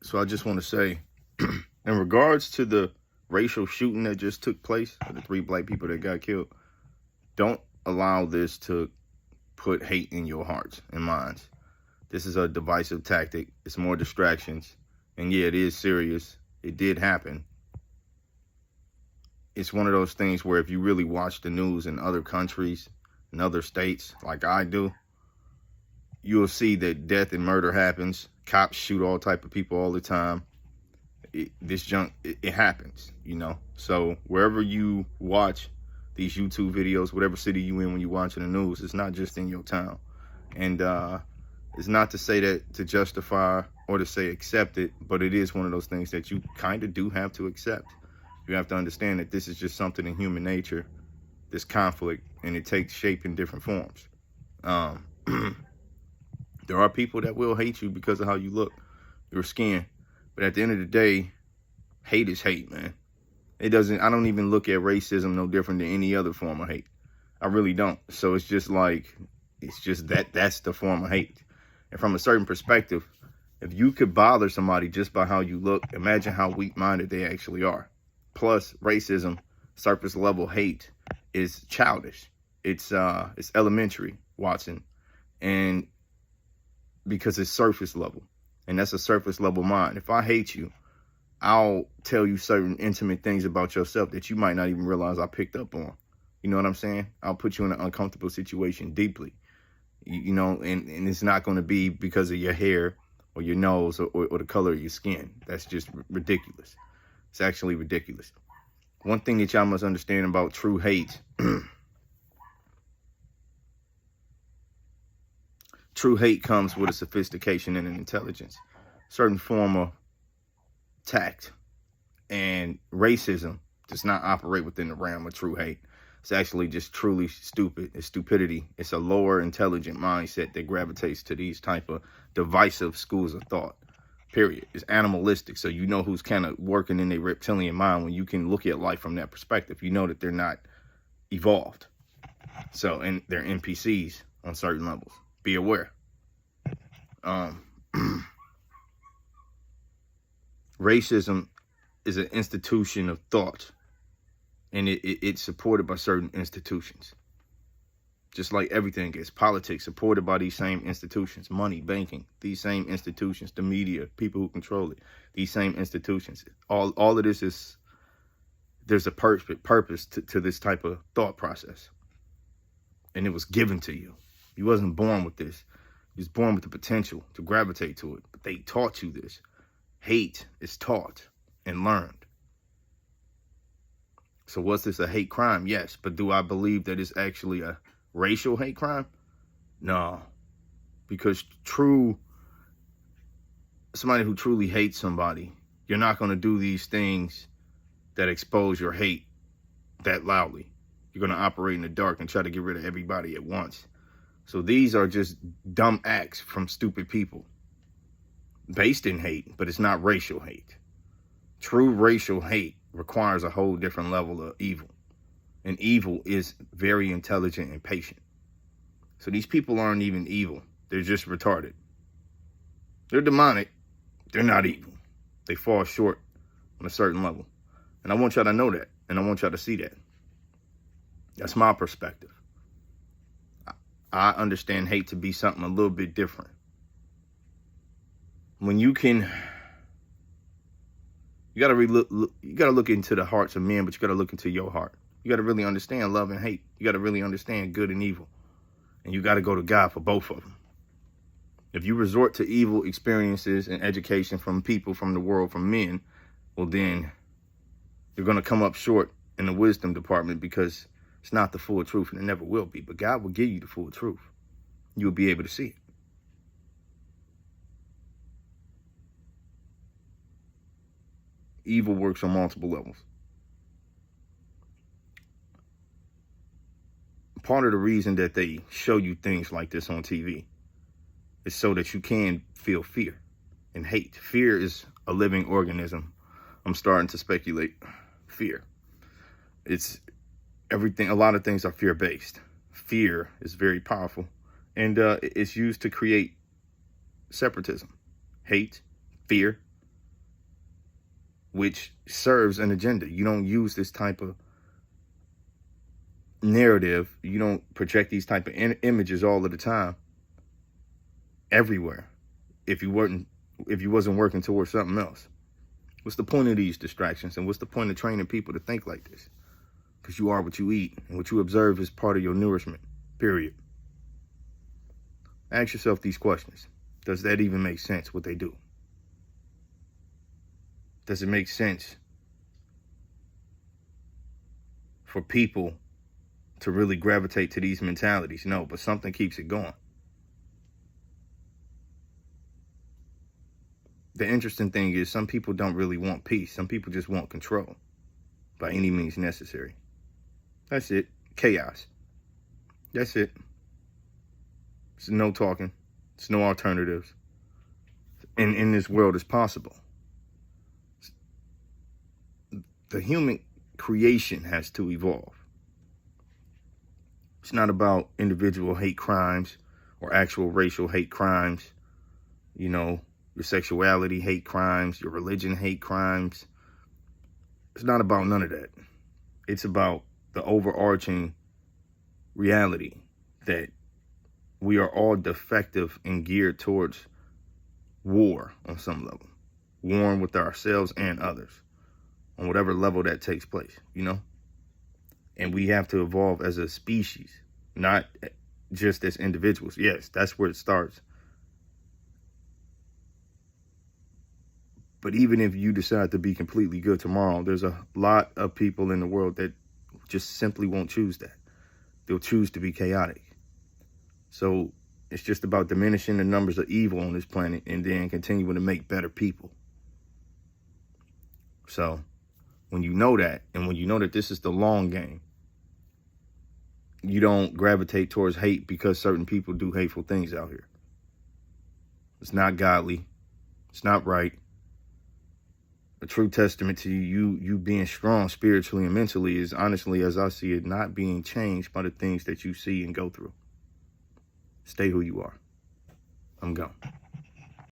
So I just want to say, in regards to the racial shooting that just took place, the 3 black people that got killed, don't allow this to put hate in your hearts and minds. This is a divisive tactic. It's more distractions. And yeah, it is serious. It did happen. It's one of those things where if you really watch the news in other countries, in other states, like I do, you'll see that death and murder happens. Cops shoot all type of people all the time. This junk, it happens, you know. So wherever you watch these YouTube videos, whatever city you in when you're watching the news, it's not just in your town. And it's not to say that to justify or to say accept it, but it is one of those things that you kind of do have to accept. You have to understand that this is just something in human nature, this conflict, and it takes shape in different forms. There are people that will hate you because of how you look, your skin. But at the end of the day, hate is hate, man. I don't even look at racism no different than any other form of hate. I really don't. So it's just that's the form of hate. And from a certain perspective, if you could bother somebody just by how you look, imagine how weak-minded they actually are. Plus, racism, surface level hate is childish. It's elementary, Watson. And because it's surface level. And that's a surface level mind. If I hate you, I'll tell you certain intimate things about yourself that you might not even realize I picked up on. You know what I'm saying? I'll put you in an uncomfortable situation deeply. You know, and it's not going to be because of your hair or your nose or the color of your skin. That's just ridiculous. It's actually ridiculous. One thing that y'all must understand about true hate. True hate comes with a sophistication and an intelligence, certain form of tact. And racism does not operate within the realm of true hate. It's actually just truly stupid. It's stupidity. It's a lower intelligent mindset that gravitates to these type of divisive schools of thought, period. It's animalistic. So you know who's kind of working in their reptilian mind when you can look at life from that perspective. You know that they're not evolved. So, and they're NPCs on certain levels. Be aware. Racism is an institution of thought, and it's supported by certain institutions. Just like everything is, politics supported by these same institutions, money, banking, these same institutions, the media, people who control it, these same institutions. All of this is, there's a purpose to this type of thought process, and it was given to you. You wasn't born with this. You was born with the potential to gravitate to it. But they taught you this. Hate is taught and learned. So was this a hate crime? Yes. But do I believe that it's actually a racial hate crime? No. Because somebody who truly hates somebody, you're not going to do these things that expose your hate that loudly. You're going to operate in the dark and try to get rid of everybody at once. So these are just dumb acts from stupid people based in hate, but it's not racial hate. True racial hate requires a whole different level of evil. And evil is very intelligent and patient. So these people aren't even evil. They're just retarded. They're demonic. They're not evil. They fall short on a certain level. And I want y'all to know that. And I want y'all to see that. That's my perspective. I understand hate to be something a little bit different. When you gotta look into the hearts of men, but you gotta look into your heart. You gotta really understand love and hate. You gotta really understand good and evil. And you gotta go to God for both of them. If you resort to evil experiences and education from people, from the world, from men, well then you're gonna come up short in the wisdom department because it's not the full truth, and it never will be. But God will give you the full truth. You'll be able to see it. Evil works on multiple levels. Part of the reason that they show you things like this on TV is so that you can feel fear and hate. Fear is a living organism. I'm starting to speculate. Fear. It's everything. A lot of things are fear-based. Fear is very powerful, and it's used to create separatism, hate, fear. which serves an agenda. You don't use this type of narrative. You don't project these type of images all of the time, everywhere, if you wasn't working towards something else. What's the point of these distractions, and what's the point of training people to think like this? Because you are what you eat, and what you observe is part of your nourishment, period. Ask yourself these questions. Does that even make sense, what they do? Does it make sense for people to really gravitate to these mentalities? No, but something keeps it going. The interesting thing is some people don't really want peace. Some people just want control by any means necessary. That's it. Chaos. That's it. It's no talking. It's no alternatives. And in this world is possible. The human creation has to evolve. It's not about individual hate crimes or actual racial hate crimes, your sexuality hate crimes, your religion hate crimes. It's not about none of that. It's about the overarching reality that we are all defective and geared towards war on some level. War with ourselves and others on whatever level that takes place, And we have to evolve as a species, not just as individuals. Yes, that's where it starts. But even if you decide to be completely good tomorrow, there's a lot of people in the world that just simply won't choose that. They'll choose to be chaotic. So it's just about diminishing the numbers of evil on this planet and then continuing to make better people. So when you know that, and when you know that this is the long game, you don't gravitate towards hate because certain people do hateful things out here. It's not godly. It's not right. A true testament to you being strong spiritually and mentally is, honestly, as I see it, not being changed by the things that you see and go through. Stay who you are. I'm gone.